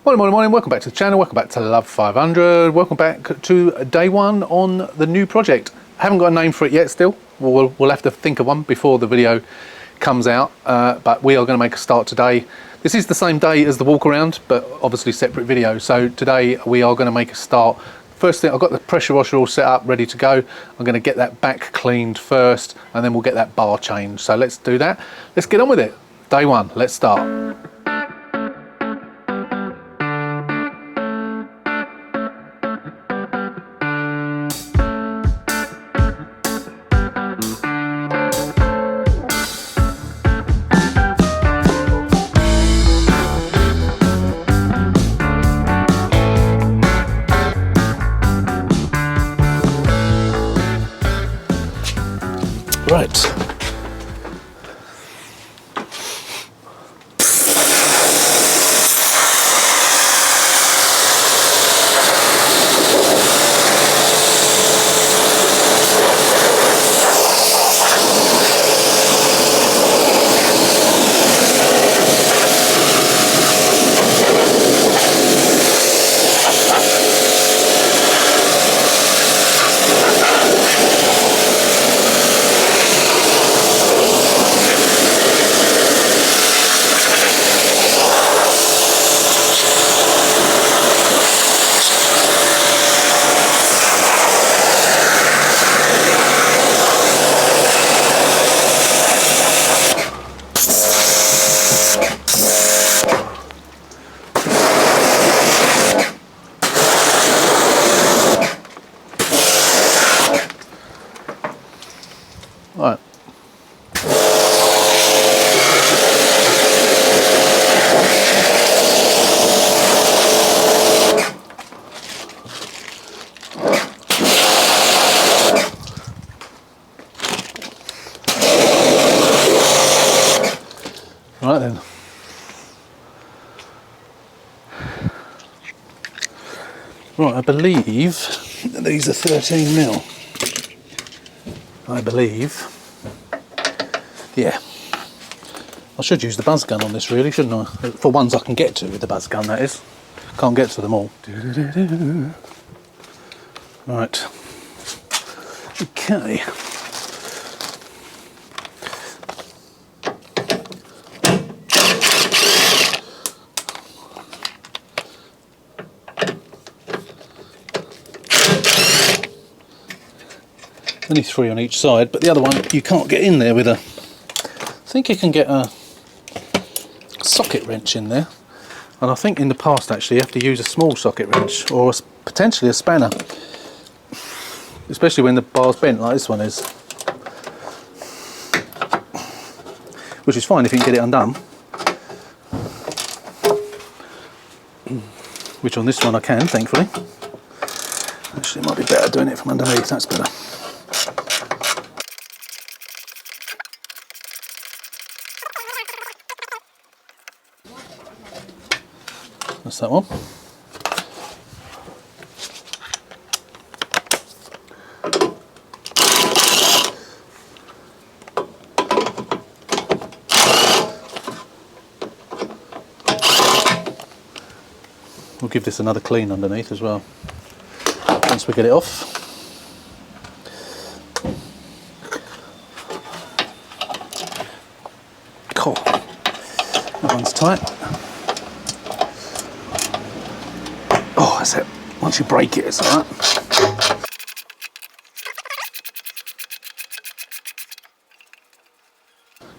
Morning, welcome back to the channel, welcome back to Love 500, welcome back to day one on the new project. Haven't got a name for it yet still, we'll have to think of one before the video comes out, but we are going to make a start today. This is the same day as the walk around, but obviously separate video, so today we are going to make a start. First thing, I've got the pressure washer all set up, ready to go. I'm going to get that back cleaned first, and then we'll get that bar changed. So let's do that. Let's get on with it. Day one, let's start. Right. Right. Right then. Right, I believe that these are 13 mil. I believe. Yeah. I should use the buzz gun on this really, shouldn't I? For ones I can get to with the buzz gun, that is. Can't get to them all. Right. Okay. Only 3 on each side, but the other one you can't get in there with a... I think you can get a socket wrench in there, and I think in the past actually you have to use a small socket wrench or potentially a spanner, especially when the bar's bent like this one is, which is fine if you can get it undone, which on this one I can, thankfully. Actually it might be better doing it from underneath, that's better. That's that one. We'll give this another clean underneath as well, once we get it off. Cool. That one's tight. Oh, that's it. Once you break it, it's alright.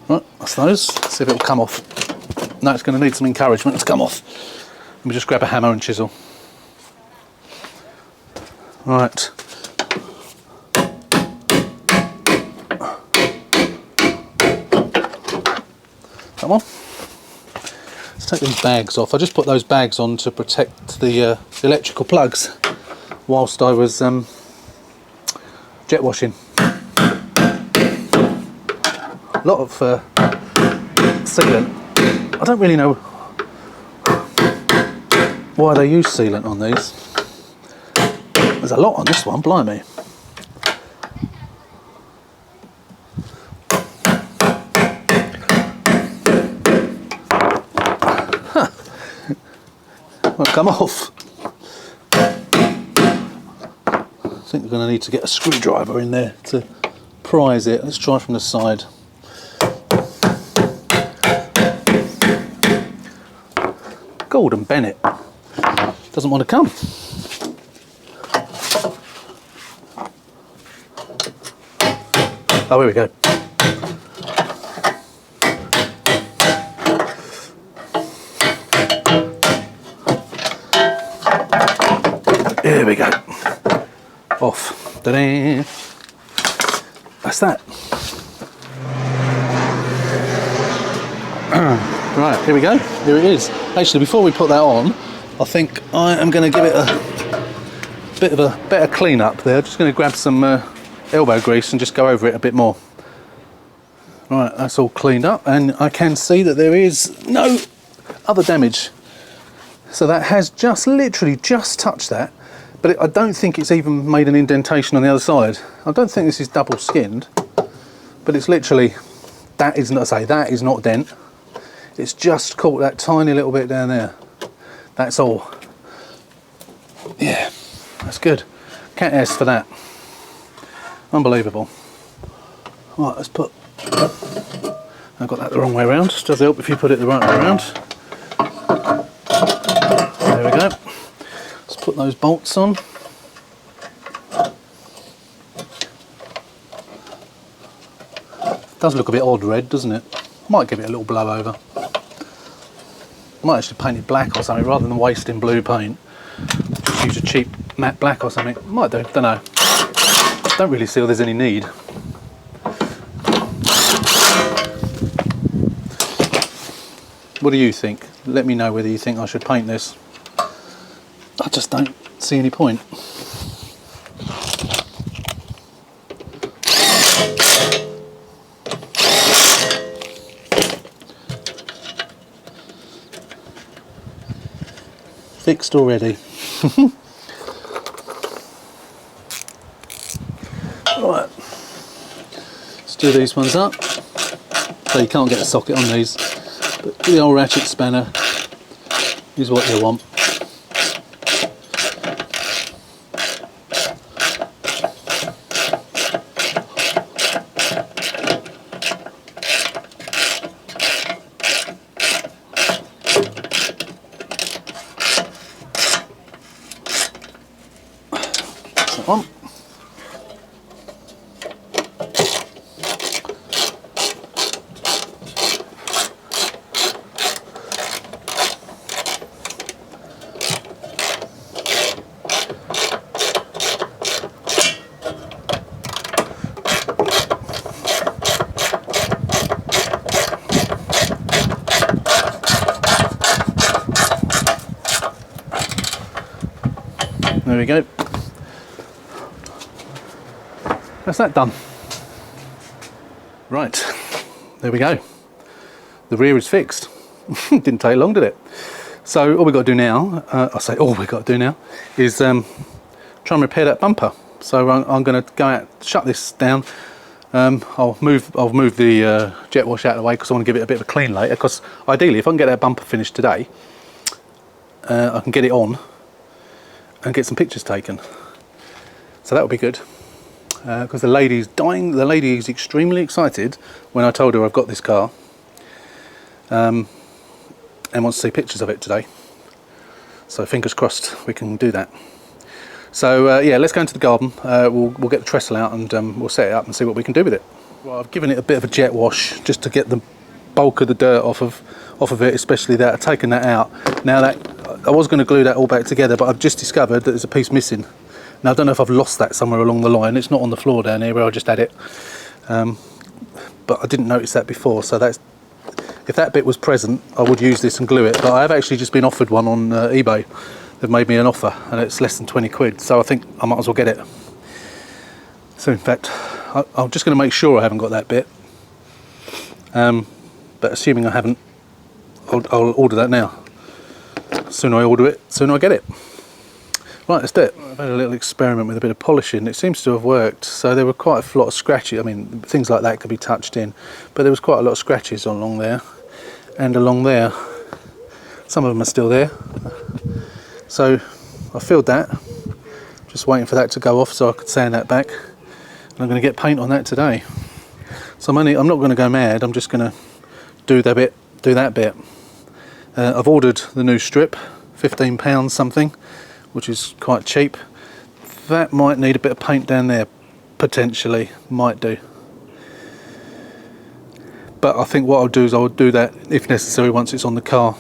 Right, that's those. See if it'll come off. No, it's going to need some encouragement to come off. Let me just grab a hammer and chisel. Right. That one. Let's take these bags off. I just put those bags on to protect the electrical plugs whilst I was jet washing. A lot of sealant. I don't really know why they use sealant on these. There's a lot on this one, blimey. won't come off. I think we're going to need to get a screwdriver in there to prise it. Let's try from the side. Gordon Bennett doesn't want to come. Oh, here we go. Here we go. Off. Ta-da. That's that. Right, here we go. Here it is. Actually, before we put that on, I think I am going to give it a bit of a better clean up there. Just going to grab some elbow grease and just go over it a bit more. Right, that's all cleaned up, and I can see that there is no other damage. So that has just literally just touched that, but I don't think it's even made an indentation on the other side. I don't think this is double skinned, but it's literally, that is not, that is not dent. It's just caught that tiny little bit down there. That's all. Yeah, that's good. Can't ask for that. Unbelievable. Right, let's put, I've got that the wrong way around. Just does help if you put it the right way around. There we go. Let's put those bolts on. Does look a bit odd red, doesn't it? Might give it a little blow over. Might actually paint it black or something rather than wasting blue paint. Just use a cheap matte black or something. Might do, don't know. Don't really feel there's any need. What do you think? Let me know whether you think I should paint this. I just don't see any point. Fixed already. Right, let's do these ones up. So you can't get a socket on these, but the old ratchet spanner is what you want. On. There we go. That's that done. Right, there we go. The rear is fixed. Didn't take long, did it? So all we've got to do now, I say all we've got to do now, is try and repair that bumper. So I'm going to go out, shut this down. I'll move the jet wash out of the way because I want to give it a bit of a clean later. Because ideally, if I can get that bumper finished today, I can get it on and get some pictures taken. So that would be good. Because the lady's dying. The lady is extremely excited when I told her I've got this car, and wants to see pictures of it today. So fingers crossed we can do that. So yeah, let's go into the garden. We'll get the trestle out and we'll set it up and see what we can do with it. Well, I've given it a bit of a jet wash just to get the bulk of the dirt off of it, especially that. I've taken that out. Now that I was going to glue that all back together, but I've just discovered that there's a piece missing. Now I don't know if I've lost that somewhere along the line. It's not on the floor down here where I just had it, but I didn't notice that before. So that's, if that bit was present, I would use this and glue it. But I have actually just been offered one on eBay. They've made me an offer and it's less than 20 quid. So I think I might as well get it. So in fact, I'm just going to make sure I haven't got that bit. But assuming I haven't, I'll order that now. The sooner I order it, the sooner I get it. Right, let's do it. I've had a little experiment with a bit of polishing. It seems to have worked. So there were quite a lot of scratches. I mean, things like that could be touched in, but there was quite a lot of scratches along there and along there. Some of them are still there. So I filled that, just waiting for that to go off so I could sand that back. And I'm going to get paint on that today. So I'm not going to go mad, I'm just going to do that bit. I've ordered the new strip, £15 something, which is quite cheap. That might need a bit of paint down there, potentially, might do. But I think what I'll do is I'll do that if necessary once it's on the car.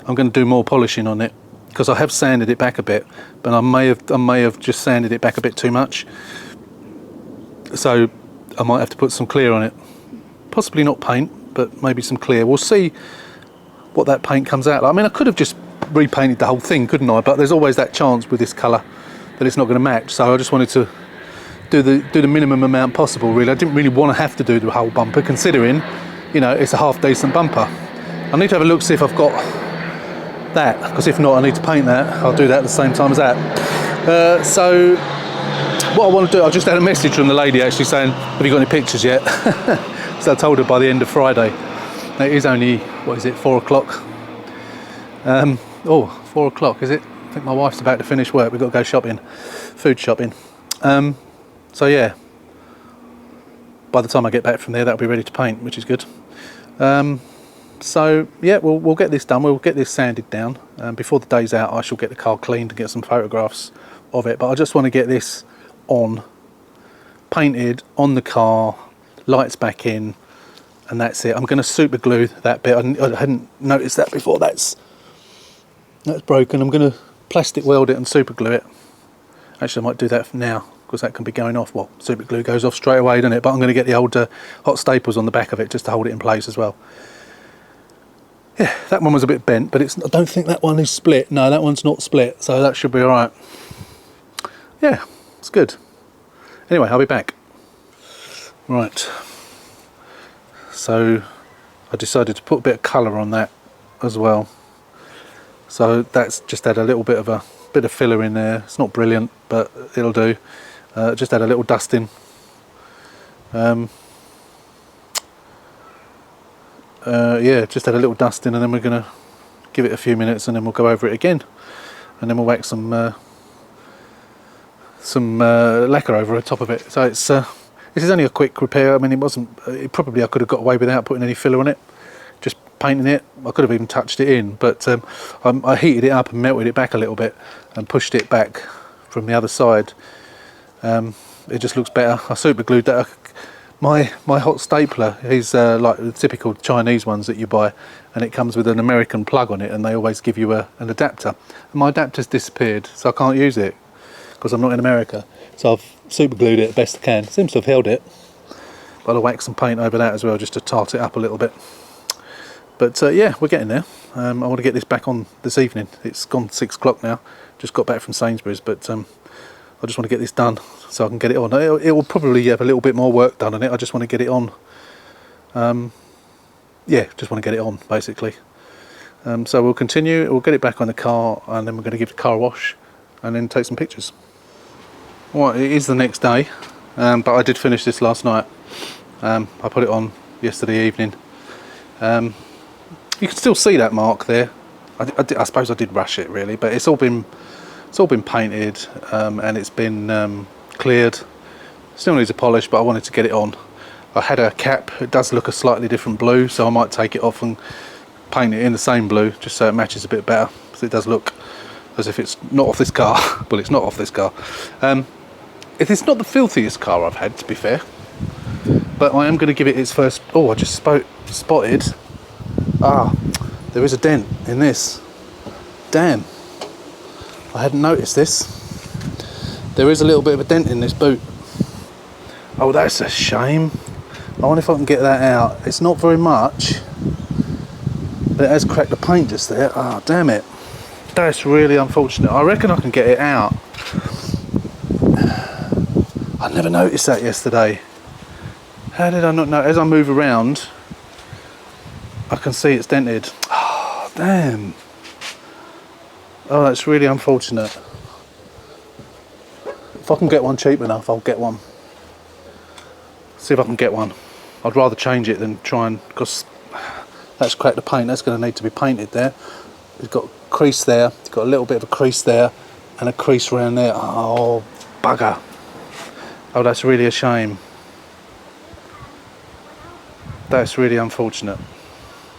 I'm going to do more polishing on it because I have sanded it back a bit, but I may have just sanded it back a bit too much. So I might have to put some clear on it. Possibly not paint, but maybe some clear. We'll see what that paint comes out like. I mean, I could have just repainted the whole thing, couldn't I? But there's always that chance with this colour that it's not going to match. So I just wanted to do the minimum amount possible, really. I didn't really want to have to do the whole bumper, considering, you know, it's a half decent bumper. I need to have a look, see if I've got that, because if not, I need to paint that. I'll do that at the same time as that. So what I want to do, I just had a message from the lady actually saying, have you got any pictures yet? So I told her by the end of Friday. It is only, what is it, 4 o'clock? Oh, 4 o'clock, is it? I think my wife's about to finish work. We've got to go shopping, food shopping. So yeah, by the time I get back from there, that'll be ready to paint, which is good. So yeah, we'll get this done. We'll get this sanded down. Before the day's out, I shall get the car cleaned and get some photographs of it. But I just want to get this on, painted on the car, lights back in, and that's it. I'm going to super glue that bit. I hadn't noticed that before. That's broken. I'm going to plastic weld it and super glue it. Actually, I might do that for now, because that can be going off. Well, super glue goes off straight away, doesn't it? But I'm going to get the old hot staples on the back of it just to hold it in place as well. Yeah, that one was a bit bent, but I don't think that one is split. No, that one's not split, so that should be all right. Yeah, it's good. Anyway, I'll be back. Right. So I decided to put a bit of colour on that as well. So that's just had a little bit of filler in there. It's not brilliant, but it'll do. Just had a little dusting. Yeah, just had a little dusting, and then we're going to give it a few minutes, and then we'll go over it again, and then we'll whack some lacquer over the top of it. So this is only a quick repair. I mean, I could have got away without putting any filler on it, just painting it. I could have even touched it in, but I heated it up and melted it back a little bit and pushed it back from the other side. It just looks better. I super glued that. My hot stapler is like the typical Chinese ones that you buy, and it comes with an American plug on it, and they always give you an adapter. And my adapter's disappeared, so I can't use it because I'm not in America. So I've super glued it best I can. Seems to have held it, but I'll whack some paint over that as well just to tart it up a little bit. But yeah, we're getting there. I want to get this back on this evening. It's gone 6 o'clock now. Just got back from Sainsbury's, but I just want to get this done so I can get it on. It will probably have a little bit more work done on it. I just want to get it on. Yeah, just want to get it on basically. So we'll continue. We'll get it back on the car, and then we're going to give the car a wash and then take some pictures. Well, it is the next day, but I did finish this last night. I put it on yesterday evening. You can still see that mark there. I suppose I did rush it really, but it's all been painted, and it's been cleared. Still needs a polish, but I wanted to get it on. I had a cap. It does look a slightly different blue, so I might take it off and paint it in the same blue just so it matches a bit better, because it does look as if it's not off this car. Well, it's not off this car. It's not the filthiest car I've had, to be fair, but I am going to give it its first. Oh, I just spotted. There is a dent in this. Damn, I hadn't noticed this. There is a little bit of a dent in this boot. Oh, that's a shame. I wonder if I can get that out. It's not very much, but it has cracked the paint just there. Oh, damn it. That's really unfortunate. I reckon I can get it out. I never noticed that yesterday. How did I not know? As I move around, I can see it's dented. Oh, damn. Oh, that's really unfortunate. If I can get one cheap enough, I'll get one. See if I can get one. I'd rather change it than try and, because that's cracked the paint. That's going to need to be painted there. It's got a crease there, it's got a little bit of a crease there, and a crease around there. Oh, bugger. Oh, that's really a shame. That's really unfortunate.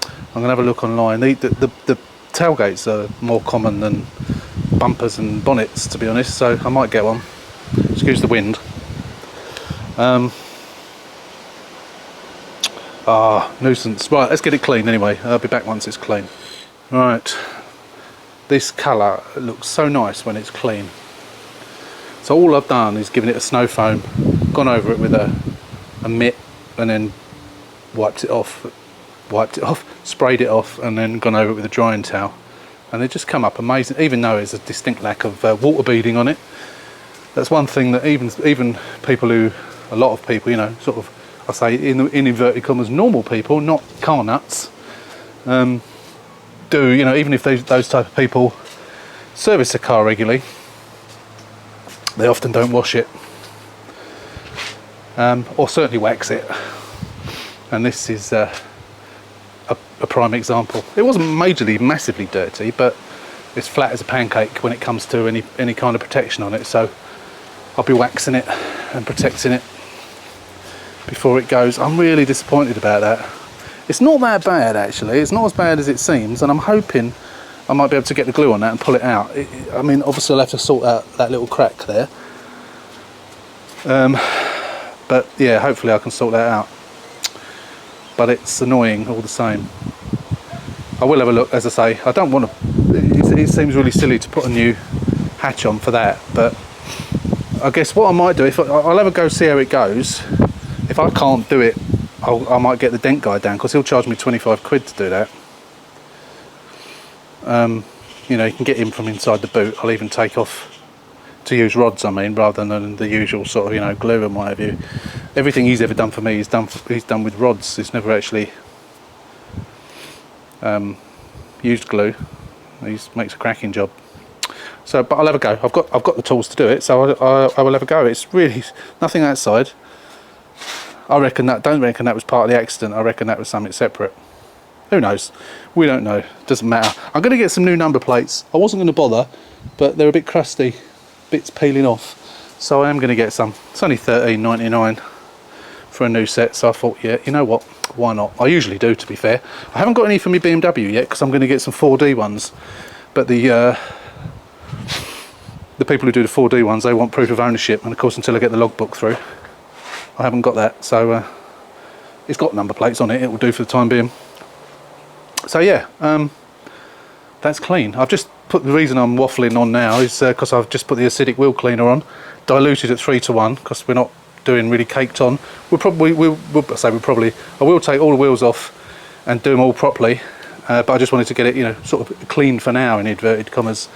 I'm going to have a look online. The tailgates are more common than bumpers and bonnets, to be honest, so I might get one. Excuse the wind. Nuisance. Right, let's get it clean anyway. I'll be back once it's clean. Right, this colour looks so nice when it's clean. So all I've done is given it a snow foam, gone over it with a mitt, and then wiped it off, sprayed it off, and then gone over it with a drying towel. And they just come up amazing, even though there's a distinct lack of water beading on it. That's one thing that even people who, a lot of people, you know, sort of, I say in inverted commas, normal people, not car nuts, do, you know, even if those type of people service a car regularly, they often don't wash it, or certainly wax it. And this is a prime example. It wasn't majorly massively dirty, but it's flat as a pancake when it comes to any kind of protection on it, so I'll be waxing it and protecting it before it goes. I'm really disappointed about that. It's not that bad actually, it's not as bad as it seems, and I'm hoping I might be able to get the glue on that and pull it out. I mean, obviously I'll have to sort out that little crack there, but yeah, hopefully I can sort that out. But it's annoying all the same. I will have a look, as I say. I don't want to, it seems really silly to put a new hatch on for that, but I guess what I might do, I'll have a go see how it goes. If I can't do it, I might get the dent guy down, because he'll charge me 25 quid to do that. You know, you can get him from inside the boot. I'll even take off, to use rods I mean, rather than the usual sort of, you know, glue and what have you. Everything he's ever done for me, he's done with rods. He's never actually used glue. He makes a cracking job. So, but I'll have a go. I've got the tools to do it, so I will have a go. It's really nothing outside. Don't reckon that was part of the accident. I reckon that was something separate. Who knows? We don't know. Doesn't matter. I'm going to get some new number plates. I wasn't going to bother, but they're a bit crusty, bits peeling off. So I am going to get some. It's only $13.99 for a new set. So I thought, yeah, you know what? Why not? I usually do, to be fair. I haven't got any for my BMW yet, because I'm going to get some 4D ones. But the people who do the 4D ones, they want proof of ownership, and of course, until I get the logbook through, I haven't got that. So it's got number plates on it. It will do for the time being. So yeah, that's clean. I've just put, the reason I'm waffling on now is because I've just put the acidic wheel cleaner on, diluted at 3:1, because we're not doing really caked on. I will take all the wheels off and do them all properly, but I just wanted to get it, you know, sort of clean for now in inverted commas,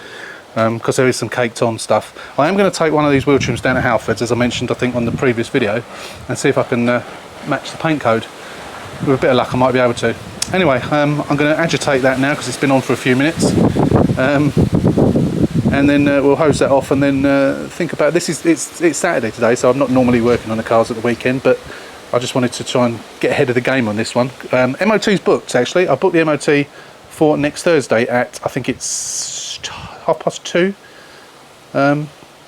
because there is some caked on stuff. I am going to take one of these wheel trims down to Halfords, as I mentioned I think on the previous video, and see if I can match the paint code. With a bit of luck I might be able to. Anyway, I'm going to agitate that now because it's been on for a few minutes, and then we'll hose that off, and then think about this. It's Saturday today, so I'm not normally working on the cars at the weekend, but I just wanted to try and get ahead of the game on this one. MOT's booked actually. I booked the MOT for next Thursday at, I think it's 2:30.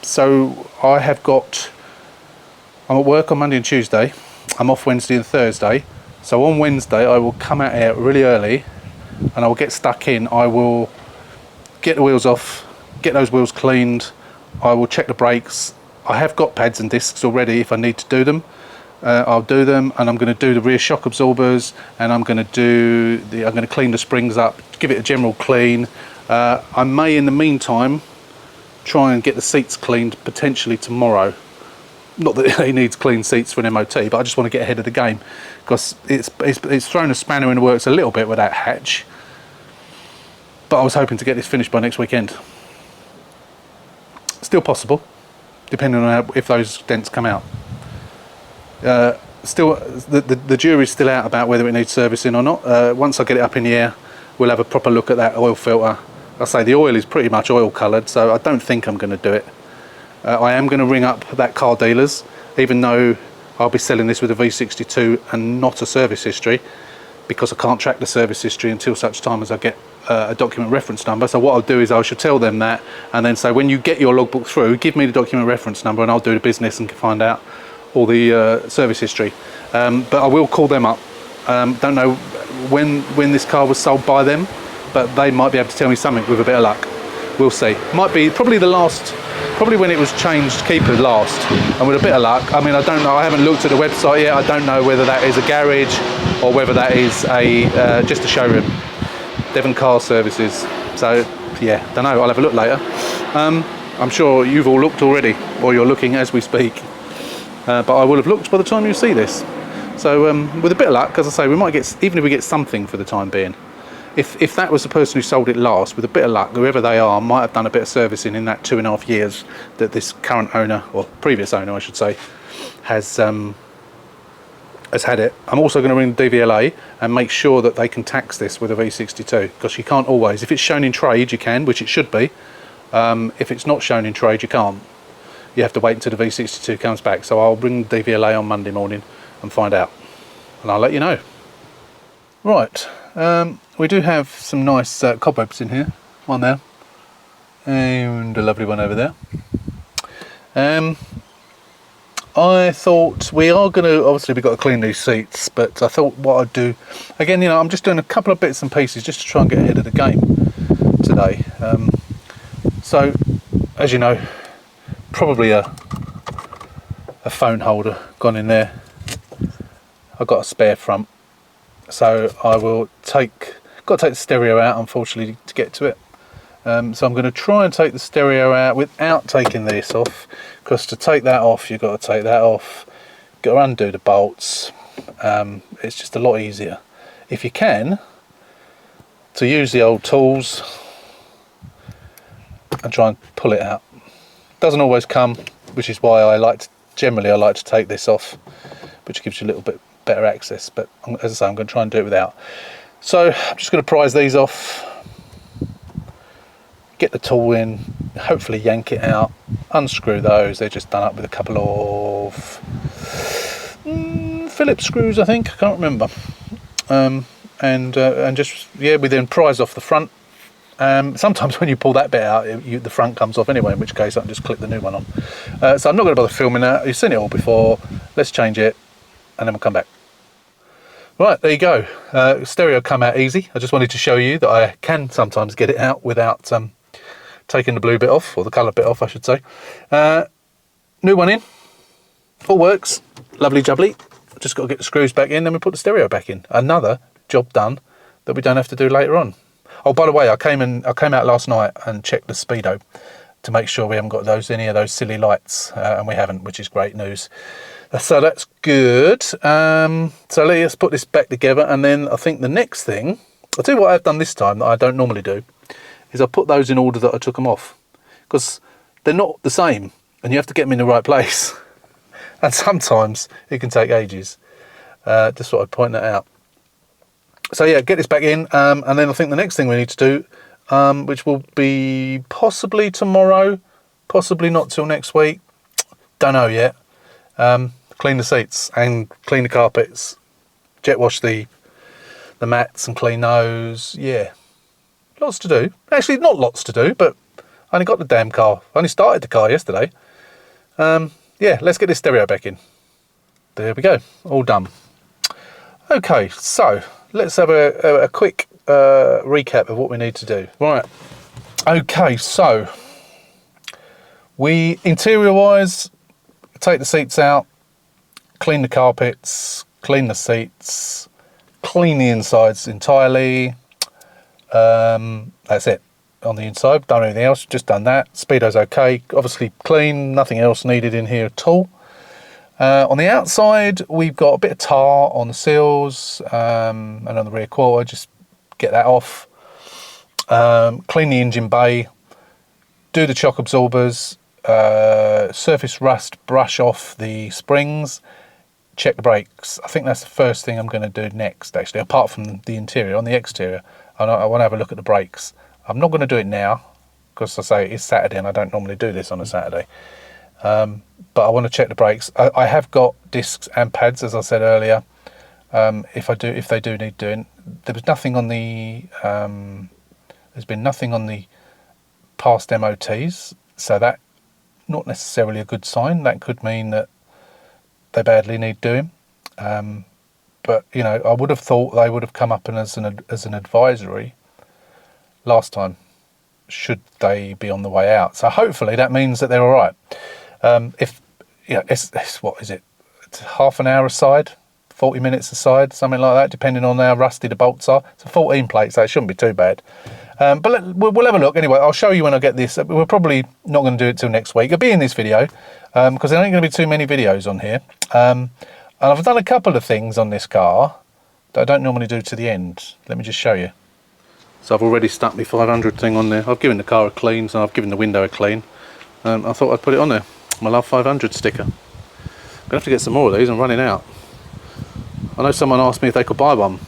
So I have got, I'm at work on Monday and Tuesday. I'm off Wednesday and Thursday. So on Wednesday I will come out here really early, and I will get stuck in. I will get the wheels off, get those wheels cleaned. I will check the brakes. I have got pads and discs already if I need to do them. I'll do them, and I'm going to do the rear shock absorbers, and I'm going to clean the springs up, give it a general clean. I may in the meantime try and get the seats cleaned potentially tomorrow. Not that he needs clean seats for an MOT, but I just want to get ahead of the game, because it's thrown a spanner in the works a little bit with that hatch, but I was hoping to get this finished by next weekend. Still possible, depending on if those dents come out. Still, the jury's still out about whether it needs servicing or not. Once I get it up in the air, we'll have a proper look at that oil filter. I say the oil is pretty much oil coloured, so I don't think I'm going to do it. I am going to ring up that car dealers, even though I'll be selling this with a V62 and not a service history, because I can't track the service history until such time as I get a document reference number. So what I'll do is I shall tell them that, and then say, when you get your logbook through, give me the document reference number and I'll do the business and find out all the service history. But I will call them up. Don't know when this car was sold by them, but they might be able to tell me something with a bit of luck. We'll see. Might be probably when it was changed keeper last, and with a bit of luck. I mean, I don't know, I haven't looked at the website yet. I don't know whether that is a garage or whether that is a just a showroom. Devon Car Services. So yeah, don't know, I'll have a look later. I'm sure you've all looked already, or you're looking as we speak, but I will have looked by the time you see this. So with a bit of luck, as I say, we might get, even if we get something for the time being, if that was the person who sold it last, with a bit of luck, whoever they are might have done a bit of servicing in that 2.5 years that this current owner, or previous owner I should say, has had it. I'm also going to ring the DVLA and make sure that they can tax this with a V62, because you can't always, if it's shown in trade you can, which it should be. If it's not shown in trade you can't. You have to wait until the V62 comes back. So I'll ring the DVLA on Monday morning and find out, and I'll let you know. Right, we do have some nice cobwebs in here, one there and a lovely one over there. I thought, we are going to, obviously we've got to clean these seats, but I thought what I'd do, again, you know, I'm just doing a couple of bits and pieces just to try and get ahead of the game today. So, as you know, probably a phone holder gone in there. I've got a spare front, so I will got to take the stereo out, unfortunately, to get to it. So I'm going to try and take the stereo out without taking this off, because to take that off you've got to take that off, got to undo the bolts. It's just a lot easier if you can to use the old tools and try and pull it out. Doesn't always come, which is why generally I like to take this off, which gives you a little bit better access, but as I say, I'm going to try and do it without. So I'm just going to prise these off, get the tool in, hopefully yank it out, unscrew those. They're just done up with a couple of Phillips screws, I think, I can't remember. And just, yeah, we then prise off the front. Sometimes when you pull that bit out, the front comes off anyway, in which case I can just clip the new one on. So I'm not going to bother filming that. You've seen it all before. Let's change it and then we'll come back. Right, there you go. Stereo come out easy. I just wanted to show you that I can sometimes get it out without taking the blue bit off, or the colour bit off I should say. New one in, all works, lovely jubbly. Just got to get the screws back in, then we put the stereo back in. Another job done that we don't have to do later on. Oh, by the way, I came out last night and checked the speedo to make sure we haven't got any of those silly lights, and we haven't, which is great news. So that's good. So let's put this back together, and then I think the next thing, I'll tell you what I've done this time that I don't normally do, is I put those in order that I took them off, because they're not the same and you have to get them in the right place. And sometimes it can take ages. Just thought I'd point that out. So yeah, get this back in, and then I think the next thing we need to do, which will be possibly tomorrow, possibly not till next week, don't know yet, clean the seats and clean the carpets, jet wash the mats and clean those. Yeah, lots to do. Actually, not lots to do, but I only got the damn car. I only started the car yesterday. Yeah, let's get this stereo back in. There we go, all done. Okay, so let's have a quick recap of what we need to do. Right, okay, so interior wise, take the seats out, clean the carpets, clean the seats, clean the insides entirely. That's it on the inside, done anything else, just done that. Speedo's okay, obviously clean, nothing else needed in here at all. On the outside, we've got a bit of tar on the seals and on the rear quarter, just get that off. Clean the engine bay, do the shock absorbers, surface rust, brush off the springs, check the brakes. I think that's the first thing I'm going to do next, actually, apart from the interior. On the exterior, I want to have a look at the brakes. I'm not going to do it now, because I say it's Saturday and I don't normally do this on a Saturday. But I want to check the brakes. I have got discs and pads, as I said earlier. If they do need doing. There was nothing on the There's been nothing on the past MOTs, so that not necessarily a good sign. That could mean that they badly need doing. But you know, I would have thought they would have come up as an advisory last time, should they be on the way out. So hopefully that means that they're all right. If it's what is it? It's half an hour aside, 40 minutes aside, something like that, depending on how rusty the bolts are. It's a 14 plate, so it shouldn't be too bad. But we'll have a look anyway. I'll show you when I get this. We're probably not going to do it till next week. It'll be in this video because there ain't going to be too many videos on here. And I've done a couple of things on this car that I don't normally do to the end. Let me just show you. So I've already stuck my 500 thing on there. I've given the car a clean, so I've given the window a clean. I thought I'd put it on there. My Love 500 sticker. I'm going to have to get some more of these. I'm running out. I know someone asked me if they could buy one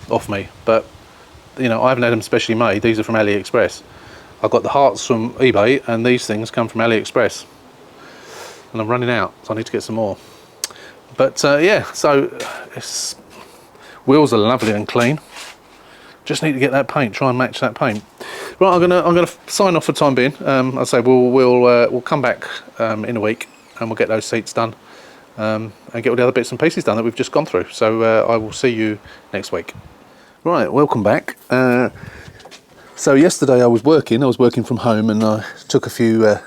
off me, but you know, I haven't had them specially made. These are from AliExpress. I got the hearts from eBay, and these things come from AliExpress. And I'm running out, so I need to get some more. But yeah, so wheels are lovely and clean. Just need to get that paint, try and match that paint. Right, I'm gonna sign off for the time being. I'll say we'll come back in a week, and we'll get those seats done, and get all the other bits and pieces done that we've just gone through. So I will see you next week. Right, welcome back. So yesterday I was working from home, and I took a few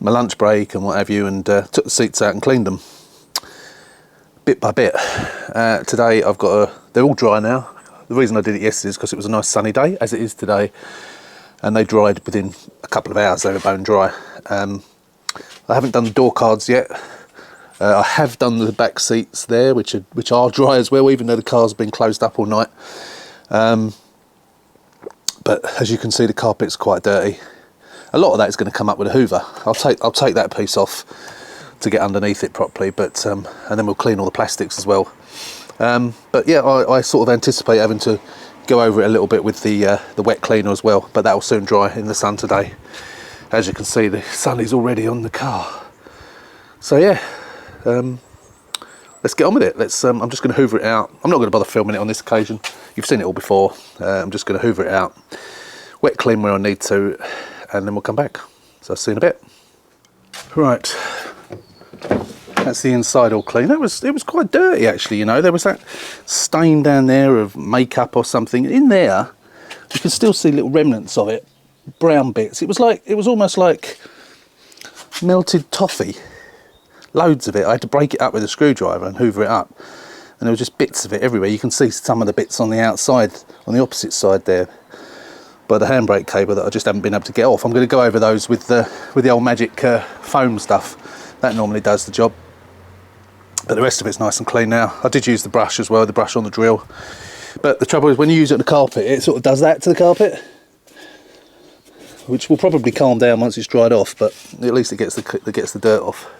my lunch break and what have you, and took the seats out and cleaned them bit by bit. Today I've got they're all dry now. The reason I did it yesterday is because it was a nice sunny day, as it is today, and they dried within a couple of hours. They were bone dry. I haven't done the door cards yet. I have done the back seats there, which are dry as well, even though the car's been closed up all night. But as you can see, the carpet's quite dirty. A lot of that is going to come up with a hoover. I'll take that piece off to get underneath it properly, but and then we'll clean all the plastics as well. But yeah, I sort of anticipate having to go over it a little bit with the wet cleaner as well, but that will soon dry in the sun today. As you can see, the sun is already on the car. So yeah, let's get on with it. I'm just going to hoover it out. I'm not going to bother filming it on this occasion. You've seen it all before. I'm just going to hoover it out, wet clean where I need to, and then we'll come back. So I'll see you in a bit. Right. That's the inside all clean. It was quite dirty actually, you know. There was that stain down there of makeup or something. In there, you can still see little remnants of it, brown bits. It was almost like melted toffee. Loads of it. I had to break it up with a screwdriver and hoover it up. And there were just bits of it everywhere. You can see some of the bits on the outside, on the opposite side there, by the handbrake cable that I just haven't been able to get off. I'm going to go over those with the old magic foam stuff. That normally does the job. But the rest of it's nice and clean now. I did use the brush as well, the brush on the drill. But the trouble is when you use it on the carpet, it sort of does that to the carpet, which will probably calm down once it's dried off, but at least it gets the dirt off.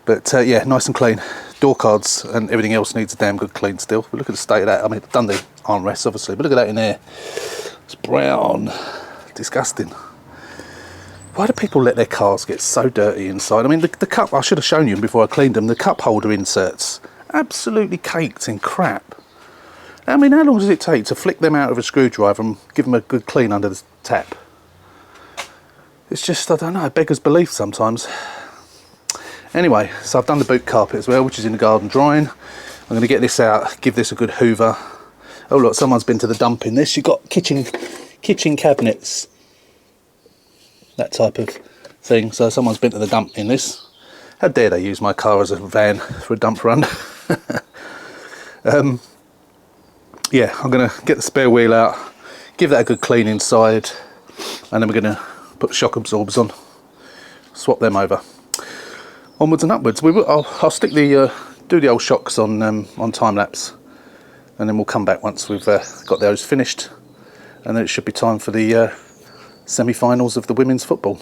But yeah, nice and clean. Door cards and everything else needs a damn good clean still. But look at the state of that. I mean, I've done the armrests obviously, but look at that in there. It's brown. Disgusting. Why do people let their cars get so dirty inside? I mean, the cup, I should have shown you before I cleaned them, the cup holder inserts, absolutely caked in crap. I mean, how long does it take to flick them out with a screwdriver and give them a good clean under the tap? It's just, I don't know, beggars belief sometimes. Anyway, so I've done the boot carpet as well, which is in the garden drying. I'm going to get this out, give this a good hoover. Oh look, someone's been to the dump in this. You've got kitchen cabinets, that type of thing. So someone's been to the dump in this. How dare they use my car as a van for a dump run. Yeah, I'm going to get the spare wheel out, give that a good clean inside, and then we're going to put the shock absorbers on, swap them over. Onwards and upwards. I'll stick do the old shocks on time lapse, and then we'll come back once we've got those finished, and then it should be time for the semi-finals of the women's football.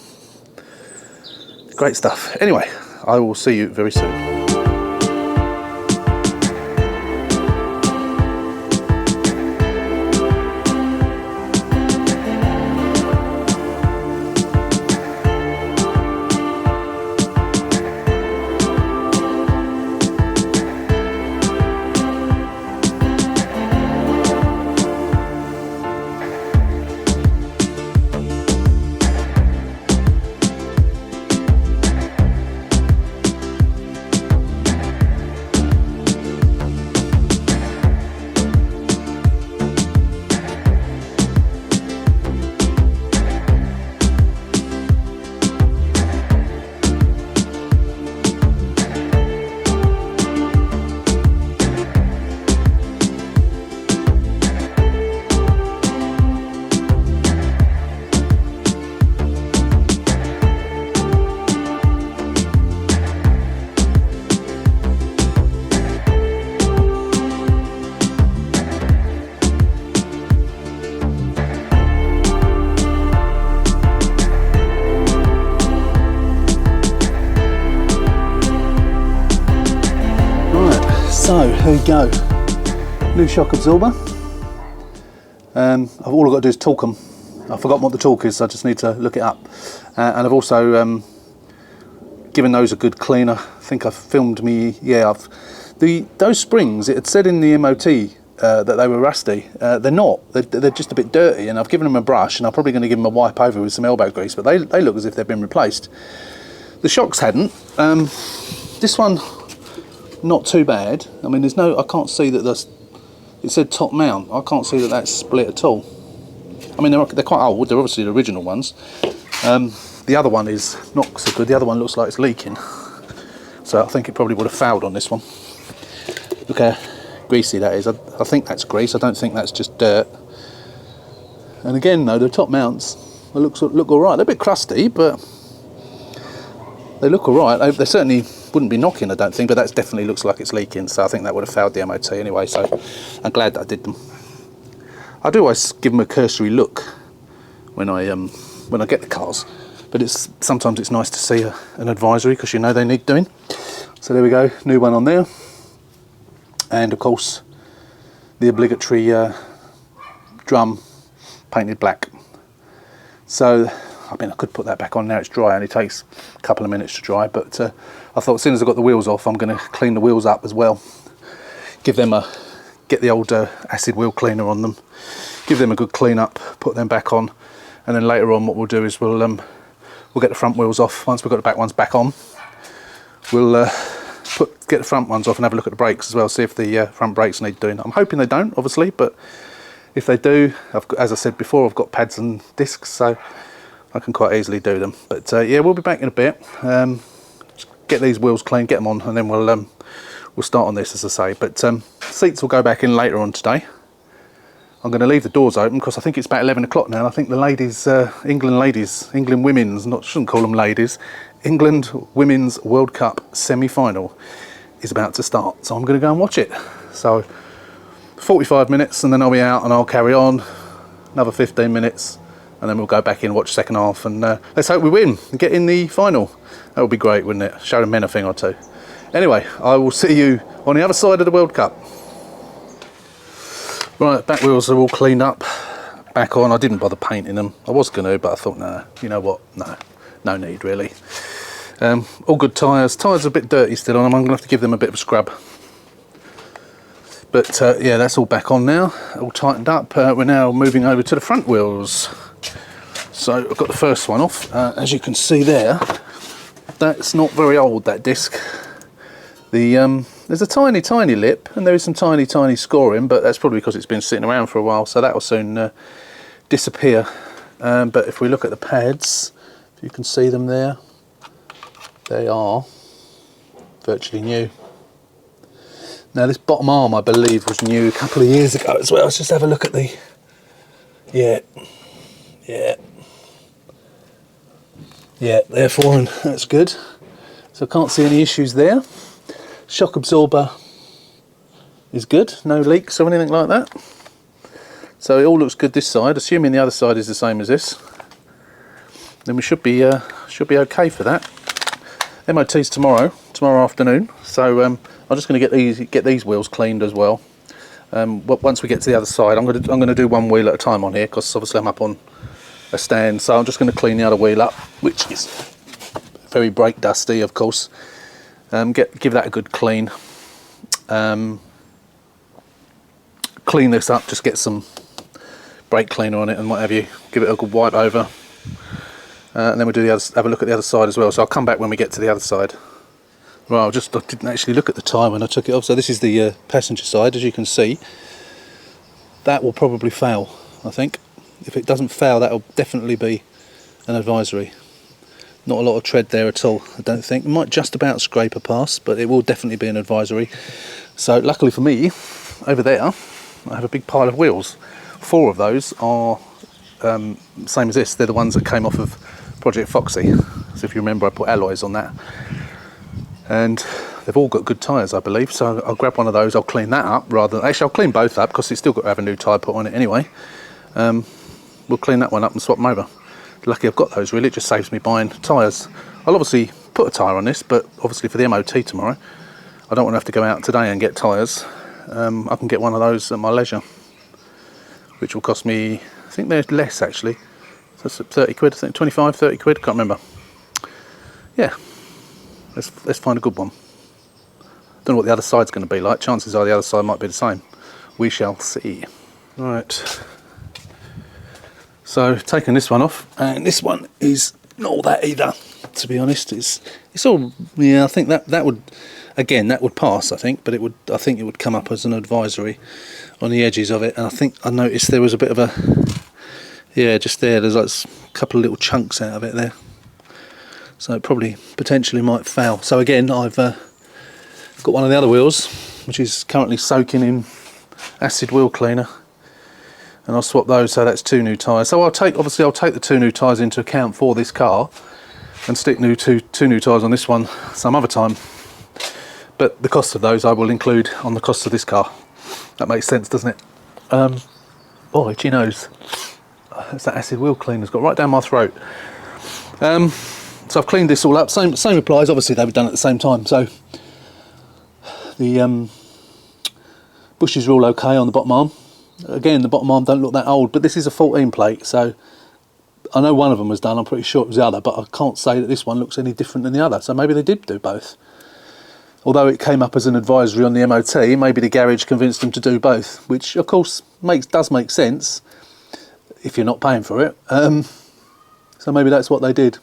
Great stuff. Anyway, I will see you very soon. So here we go, new shock absorber. All I've got to do is torque them. I've forgotten what the torque is, so I just need to look it up. And I've also given those a good clean. I think I've filmed me, yeah, those springs, it had said in the MOT that they were rusty. They're not, they're just a bit dirty, and I've given them a brush, and I'm probably going to give them a wipe over with some elbow grease, but they look as if they've been replaced. The shocks hadn't. This one, not too bad. I mean, there's no, I can't see that it said top mount. I can't see that that's split at all. I mean, they're quite old. They're obviously the original ones. The other one is not so good. The other one looks like it's leaking. So I think it probably would have failed on this one. Look how greasy that is. I think that's grease. I don't think that's just dirt. And again, though, the top mounts look all right. They're a bit crusty, but they look all right. They certainly wouldn't be knocking, I don't think, but that definitely looks like it's leaking. So I think that would have failed the MOT anyway. So I'm glad that I did them. I do always give them a cursory look when I get the cars, but sometimes it's nice to see an advisory, because you know they need doing. So there we go, new one on there, and of course the obligatory drum painted black. So I mean, I could put that back on now it's dry. It only takes a couple of minutes to dry, but I thought as soon as I got the wheels off, I'm going to clean the wheels up as well. Get the old acid wheel cleaner on them, give them a good clean up, put them back on, and then later on what we'll do is we'll get the front wheels off. Once we've got the back ones back on, we'll get the front ones off and have a look at the brakes as well, see if the front brakes need doing. I'm hoping they don't, obviously, but if they do, as I said before, I've got pads and discs, so I can quite easily do them. But yeah, we'll be back in a bit. Get these wheels clean, get them on, and then we'll start on this, as I say. But seats will go back in later on today. I'm going to leave the doors open because I think it's about 11 o'clock now, and I think the ladies, England women's, shouldn't call them ladies, England Women's World Cup semi-final is about to start. So I'm going to go and watch it. So 45 minutes and then I'll be out and I'll carry on. Another 15 minutes and then we'll go back in, watch second half, and let's hope we win and get in the final. That would be great, wouldn't it? Show the men a thing or two. Anyway, I will see you on the other side of the World Cup. Right, back wheels are all cleaned up, back on. I didn't bother painting them. I was going to, but I thought, nah, you know what? No need really. All good tyres. Tyres are a bit dirty still on them. I'm going to have to give them a bit of a scrub. But yeah, that's all back on now, all tightened up. We're now moving over to the front wheels. So I've got the first one off. As you can see there, that's not very old, that disc. There's a tiny lip, and there is some tiny scoring, but that's probably because it's been sitting around for a while, so that will soon disappear. But if we look at the pads, if you can see them there, they are virtually new. Now this bottom arm, I believe, was new a couple of years ago as well. Let's just have a look at the... Yeah, they're foreign, that's good. So I can't see any issues there. Shock absorber is good, no leaks or anything like that. So it all looks good this side, assuming the other side is the same as this. Then we should be okay for that. MOT's tomorrow afternoon, so I'm just going to get these wheels cleaned as well. Once we get to the other side, I'm going to do one wheel at a time on here, because obviously I'm up on a stand. So I'm just going to clean the other wheel up, which is very brake dusty, of course. Give that a good clean. Clean this up, just get some brake cleaner on it and what have you. Give it a good wipe over, and then we'll do have a look at the other side as well. So I'll come back when we get to the other side. Well, I didn't actually look at the tyre when I took it off. So this is the passenger side, as you can see. That will probably fail, I think. If it doesn't fail, that will definitely be an advisory. Not a lot of tread there at all, I don't think. It might just about scrape a pass, but it will definitely be an advisory. So luckily for me, over there, I have a big pile of wheels. 4 of those are same as this. They're the ones that came off of Project Foxy. So if you remember, I put alloys on that. And they've all got good tyres, I believe. So I'll grab one of those, I'll clean that up actually I'll clean both up, because it's still got to have a new tyre put on it anyway. We'll clean that one up and swap them over. Lucky I've got those, really. It just saves me buying tyres. I'll obviously put a tyre on this, but obviously for the MOT tomorrow, I don't want to have to go out today and get tyres. I can get one of those at my leisure, which will cost me, I think they're less actually. So it's 30 quid, I think 25, 30 quid, can't remember. Yeah, let's find a good one. Don't know what the other side's going to be like. Chances are the other side might be the same. We shall see. Right. So taking this one off, and this one is not all that either. To be honest, it's all, yeah. I think that would, again, that would pass. I think, but I think it would come up as an advisory on the edges of it. And I think I noticed there was a bit of a, yeah, just there. There's like a couple of little chunks out of it there. So it probably potentially might fail. So again, I've got one of the other wheels, which is currently soaking in acid wheel cleaner, and I'll swap those. So that's 2 new tyres. So obviously I'll take the 2 new tyres into account for this car, and stick two new tyres on this one some other time. But the cost of those I will include on the cost of this car. That makes sense, doesn't it? Oh, itchy nose. That's that acid wheel cleaner's got right down my throat. So I've cleaned this all up. Same applies. Obviously they were done at the same time. So the bushes are all okay on the bottom arm. Again, the bottom arm don't look that old, but this is a 14 plate, so I know one of them was done. I'm pretty sure it was the other, but I can't say that this one looks any different than the other. So maybe they did do both. Although it came up as an advisory on the MOT, maybe the garage convinced them to do both, which of course does make sense if you're not paying for it. So maybe that's what they did.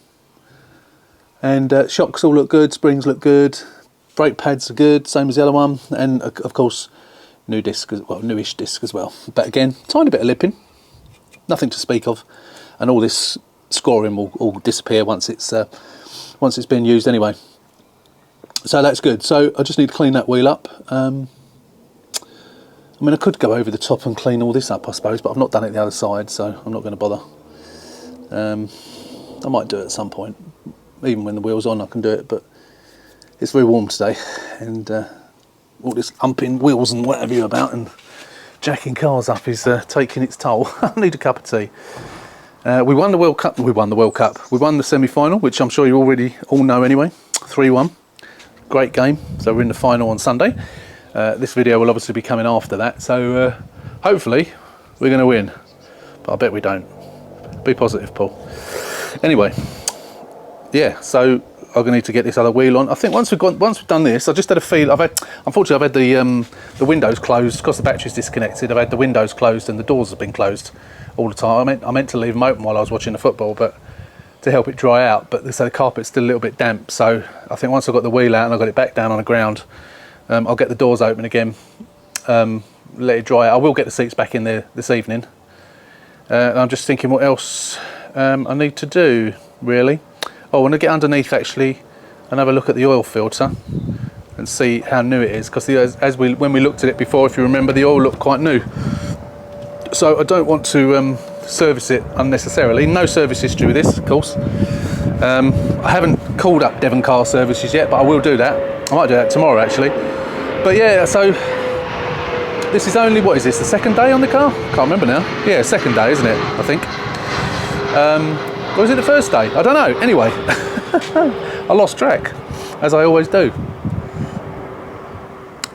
And shocks all look good, springs look good, brake pads are good, same as the other one, and of course new disc, well, newish disc as well. But again, tiny bit of lipping, nothing to speak of, and all this scoring will all disappear once it's been used anyway. So that's good. So I just need to clean that wheel up. I mean, I could go over the top and clean all this up, I suppose, but I've not done it the other side, so I'm not going to bother. I might do it at some point, even when the wheel's on. I can do it, but it's very warm today, and all this umping wheels and whatever you're about and jacking cars up is taking its toll. I need a cup of tea. We won the World Cup. We won the semi-final, which I'm sure you already all know anyway. 3-1. Great game. So we're in the final on Sunday. This video will obviously be coming after that. So hopefully we're going to win. But I bet we don't. Be positive, Paul. Anyway, yeah. So I'm going to need to get this other wheel on. I think once we've done this, I just had a feel. Unfortunately, I've had the windows closed because the battery's disconnected. I've had the windows closed and the doors have been closed all the time. I meant to leave them open while I was watching the football, but to help it dry out. But so the carpet's still a little bit damp. So I think once I've got the wheel out and I've got it back down on the ground, I'll get the doors open again, let it dry out. I will get the seats back in there this evening. And I'm just thinking what else I need to do, really. Oh, I want to get underneath actually and have a look at the oil filter and see how new it is, because when we looked at it before, if you remember, the oil looked quite new. So I don't want to service it unnecessarily. No service history with this, of course. I haven't called up Devon Car Services yet, but I will do that. I might do that tomorrow actually. But yeah, so this is only, what is this, the second day on the car? Can't remember now. Yeah, second day, isn't it, I think. Or is it the first day? I don't know. Anyway, I lost track, as I always do.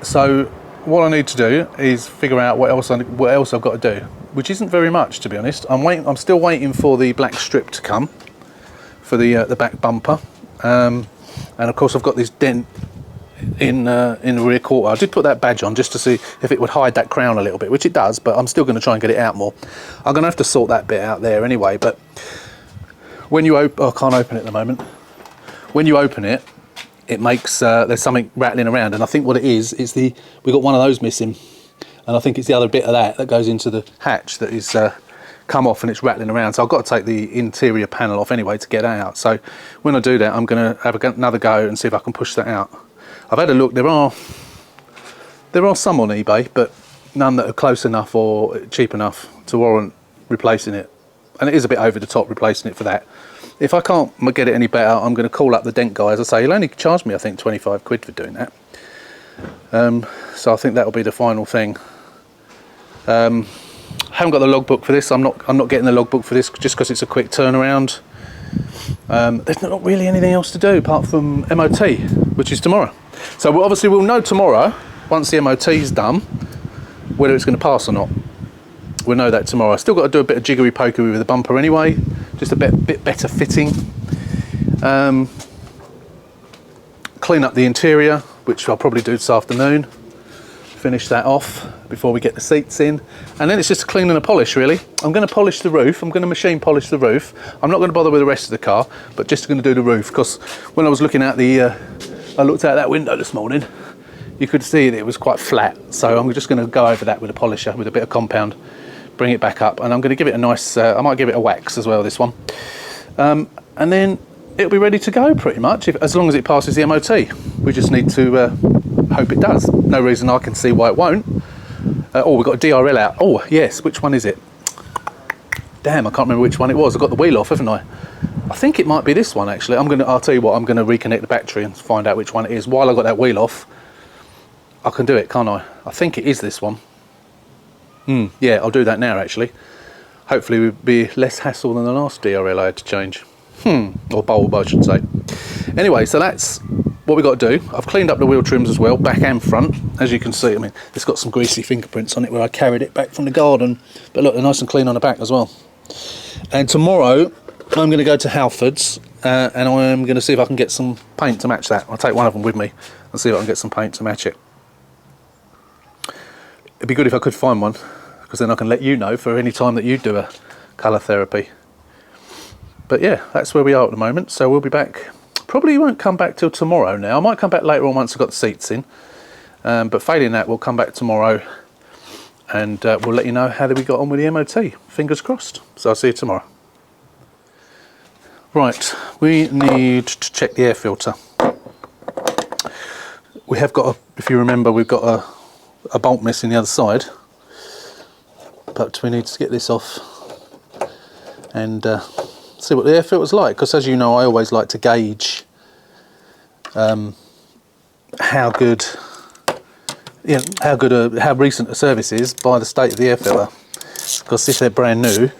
So what I need to do is figure out what else I've got to do, which isn't very much, to be honest. I'm still waiting for the black strip to come for the back bumper, and of course I've got this dent in the rear quarter. I did put that badge on just to see if it would hide that crown a little bit, which it does, but I'm still going to try and get it out more. I'm going to have to sort that bit out there anyway. But when you I can't open it at the moment. When you open it, it makes there's something rattling around, and I think what it is we got one of those missing, and I think it's the other bit of that goes into the hatch that is come off and it's rattling around. So I've got to take the interior panel off anyway to get that out. So when I do that, I'm going to have another go and see if I can push that out. I've had a look. There are some on eBay, but none that are close enough or cheap enough to warrant replacing it. And it is a bit over the top replacing it for that. If I can't get it any better, I'm going to call up the dent guy. As I say, he'll only charge me, I think, 25 quid for doing that. So I think that'll be the final thing. I haven't got the logbook for this. I'm not getting the logbook for this just because it's a quick turnaround. There's not really anything else to do apart from MOT, which is tomorrow. So we'll know tomorrow, once the MOT is done, whether it's going to pass or not. We'll know that tomorrow. I still got to do a bit of jiggery pokery with the bumper anyway, just a bit better fitting. Clean up the interior, which I'll probably do this afternoon. Finish that off before we get the seats in, and then it's just a clean and a polish really. I'm going to polish the roof. I'm going to machine polish the roof. I'm not going to bother with the rest of the car, but just going to do the roof, because when I was looking at I looked out that window this morning, you could see that it was quite flat. So I'm just going to go over that with a polisher, with a bit of compound, bring it back up, and I'm going to give it a nice, I might give it a wax as well, this one. And then it'll be ready to go pretty much, as long as it passes the MOT. We just need to hope it does. No reason I can see why it won't. Oh, we've got a DRL out. Oh, yes, which one is it? Damn, I can't remember which one it was. I've got the wheel off, haven't I? I think it might be this one, actually. I'll tell you what, I'm going to reconnect the battery and find out which one it is. While I've got that wheel off, I can do it, can't I? I think it is this one. Yeah, I'll do that now, actually. Hopefully it will be less hassle than the last DRL I had to change. Or bulb, I should say. Anyway, so that's what we got to do. I've cleaned up the wheel trims as well, back and front. As you can see, I mean, it's got some greasy fingerprints on it where I carried it back from the garden. But look, they're nice and clean on the back as well. And tomorrow, I'm going to go to Halfords and I'm going to see if I can get some paint to match that. I'll take one of them with me and see if I can get some paint to match it. It'd be good if I could find one, because then I can let you know for any time that you do a colour therapy. But yeah, that's where we are at the moment. So we'll be back. Probably won't come back till tomorrow now. I might come back later on once I've got the seats in. But failing that, we'll come back tomorrow and we'll let you know how we got on with the MOT. Fingers crossed. So I'll see you tomorrow. Right, we need to check the air filter. We have got, if you remember, we've got a bolt missing the other side. But we need to get this off and see what the air filter's like, because as you know, I always like to gauge how recent a service is by the state of the air filter. Because if they're brand new,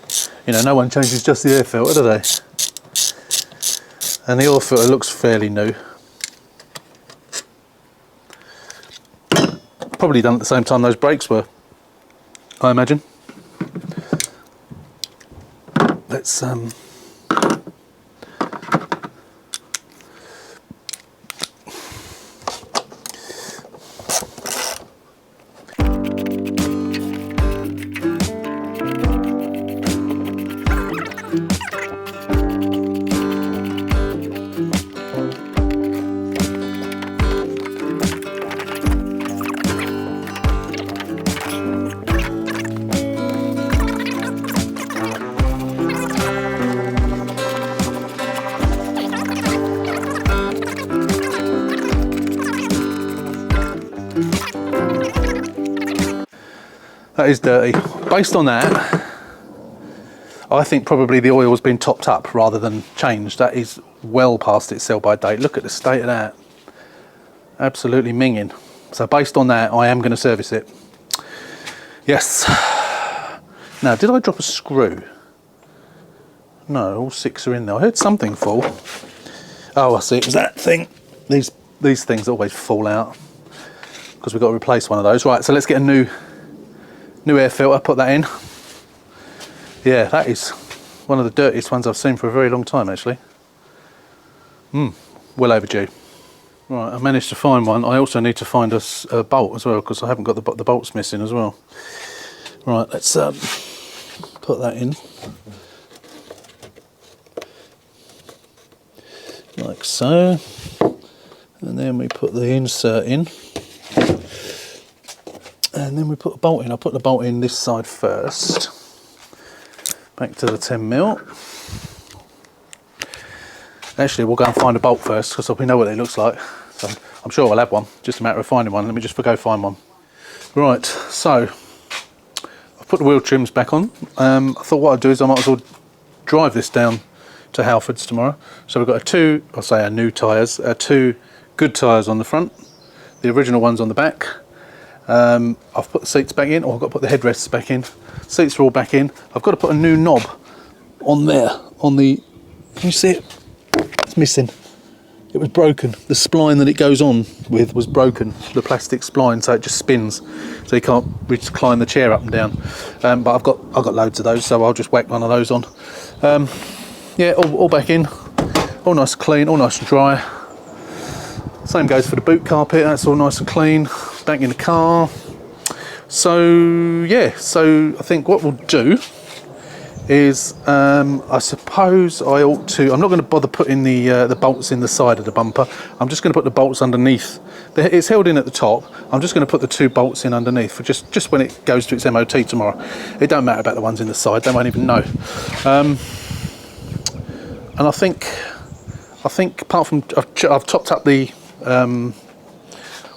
you know, no one changes just the air filter, do they? And the air filter looks fairly new. Probably done at the same time those brakes were, I imagine. Let's that is dirty. Based on that, I think probably the oil's been topped up rather than changed. That is well past its sell-by date. Look at the state of that. Absolutely minging. So based on that, I am going to service it. Yes. Now, did I drop a screw? No, all 6 are in there. I heard something fall. Oh, I see. It was that thing. These things always fall out because we've got to replace one of those. Right, so let's get a new air filter, put that in. Yeah, that is one of the dirtiest ones I've seen for a very long time, actually. Well overdue. Right, I managed to find one. I also need to find a bolt as well, because I haven't got the bolts missing as well. Right, let's put that in. Like so. And then we put the insert in. And then we put a bolt in. I'll put the bolt in this side first. Back to the 10mm. Actually, we'll go and find a bolt first, because we know what it looks like. So I'm sure I'll have one. Just a matter of finding one. Let me just go find one. Right, so I've put the wheel trims back on. I thought what I'd do is I might as well drive this down to Halfords tomorrow. So we've got our new tyres, 2 good tyres on the front, the original ones on the back. I've put the seats back in, or I've got to put the headrests back in. Seats are all back in. I've got to put a new knob on there, can you see it? It's missing. it was broken. The spline that it goes on with was broken, the plastic spline, so it just spins, so you can't recline the chair up and down. But I've got loads of those, so I'll just whack one of those on. Yeah, all back in, all nice and clean, all nice and dry. Same goes for the boot carpet, that's all nice and clean. Back in the car. So yeah, so I think what we'll do is I suppose I ought to, I'm not going to bother putting the bolts in the side of the bumper. I'm just going to put the bolts underneath. It's held in at the top. I'm just going to put the 2 bolts in underneath for just when it goes to its MOT tomorrow. It don't matter about the ones in the side, they won't even know. And I think apart from I've topped up the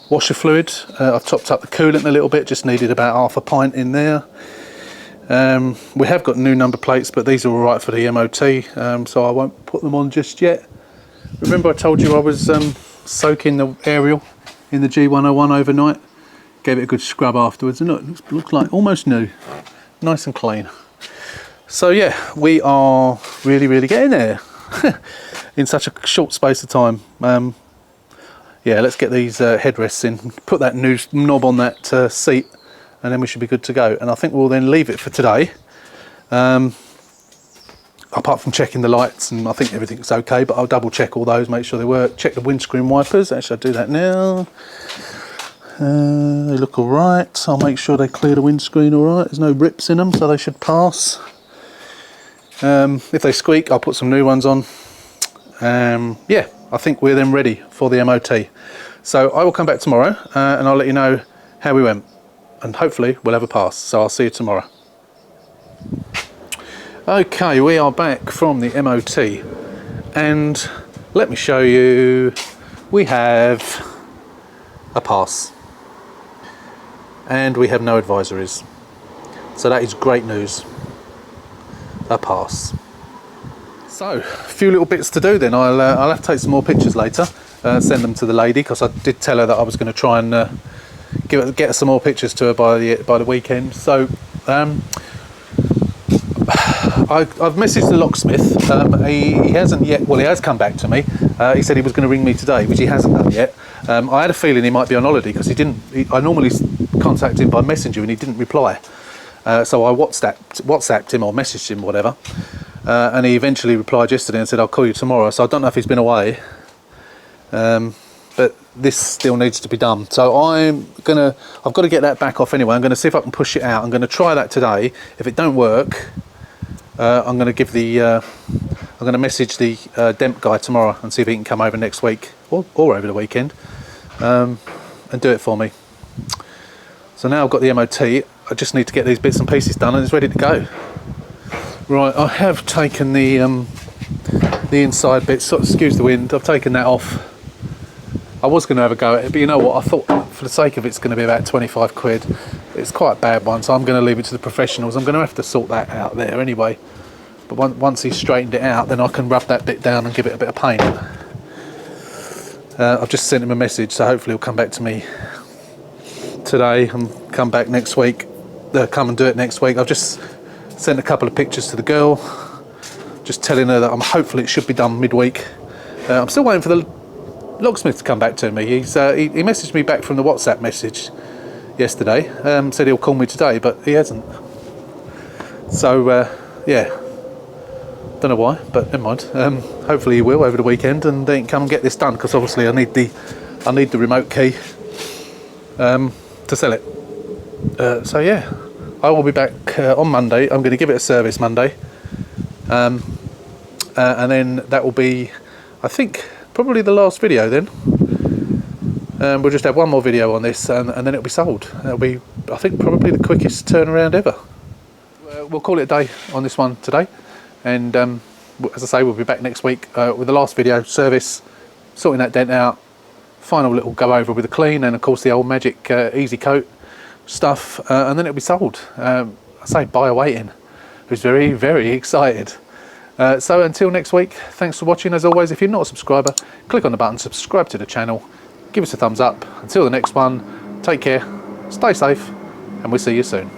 washer fluid, I've topped up the coolant a little bit, just needed about half a pint in there. We have got new number plates, but these are all right for the MOT, so I won't put them on just yet. Remember I told you I was soaking the aerial in the G101 overnight? Gave it a good scrub afterwards, and look, it looks like almost new, nice and clean. So yeah, we are really getting there in such a short space of time. Yeah, let's get these headrests in, put that new knob on that seat, and then we should be good to go. And I think we'll then leave it for today. Apart from checking the lights, and I think everything's okay, but I'll double check all those, make sure they work. Check the windscreen wipers, actually I'll do that now. They look all right. I'll make sure they clear the windscreen all right. There's no rips in them, so they should pass. If they squeak, I'll put some new ones on. Yeah, I think we're then ready for the MOT. So I will come back tomorrow and I'll let you know how we went, and hopefully we'll have a pass. So I'll see you tomorrow. Okay, we are back from the MOT, and let me show you, we have a pass and we have no advisories, so that is great news. A pass. So a few little bits to do then. I'll have to take some more pictures later, send them to the lady, because I did tell her that I was going to try and get her some more pictures to her by the weekend. So I've messaged the locksmith. He hasn't yet. Well, he has come back to me. He said he was going to ring me today, which he hasn't done yet. I had a feeling he might be on holiday, because I normally contact him by messenger and he didn't reply. So I WhatsApped him or messaged him, whatever. And he eventually replied yesterday and said, I'll call you tomorrow. So I don't know if he's been away, but this still needs to be done. So I've got to get that back off anyway. I'm going to see if I can push it out. I'm going to try that today. If it don't work, I'm going to message the Demp guy tomorrow and see if he can come over next week or over the weekend and do it for me. So now I've got the MOT. I just need to get these bits and pieces done and it's ready to go. Right, I have taken the inside bits, so excuse the wind, I've taken that off. I was going to have a go at it, but you know what, I thought for the sake of it's going to be about 25 quid. It's quite a bad one, so I'm going to leave it to the professionals. I'm going to have to sort that out there anyway. But once he's straightened it out, then I can rub that bit down and give it a bit of paint. I've just sent him a message, so hopefully he'll come back to me today and come back next week. Come and do it next week. I've just sent a couple of pictures to the girl, just telling her that hopefully it should be done midweek. I'm still waiting for the locksmith to come back to me. He messaged me back from the WhatsApp message yesterday, said he'll call me today, but he hasn't. So yeah, don't know why, but never mind. Hopefully he will over the weekend, and then come and get this done, because obviously I need the remote key to sell it. So yeah, I will be back on Monday. I'm going to give it a service Monday, and then that will be, I think, probably the last video then. We'll just have one more video on this, and then it'll be sold. It'll be, I think, probably the quickest turnaround ever. We'll call it a day on this one today, and as I say, we'll be back next week with the last video, service, sorting that dent out, final little go over with a clean, and of course the old magic easy coat stuff, and then it'll be sold. I say buyer waiting, who's very, very excited. So until next week, thanks for watching. As always, if you're not a subscriber, click on the button, subscribe to the channel, give us a thumbs up. Until the next one, take care, stay safe, and we'll see you soon.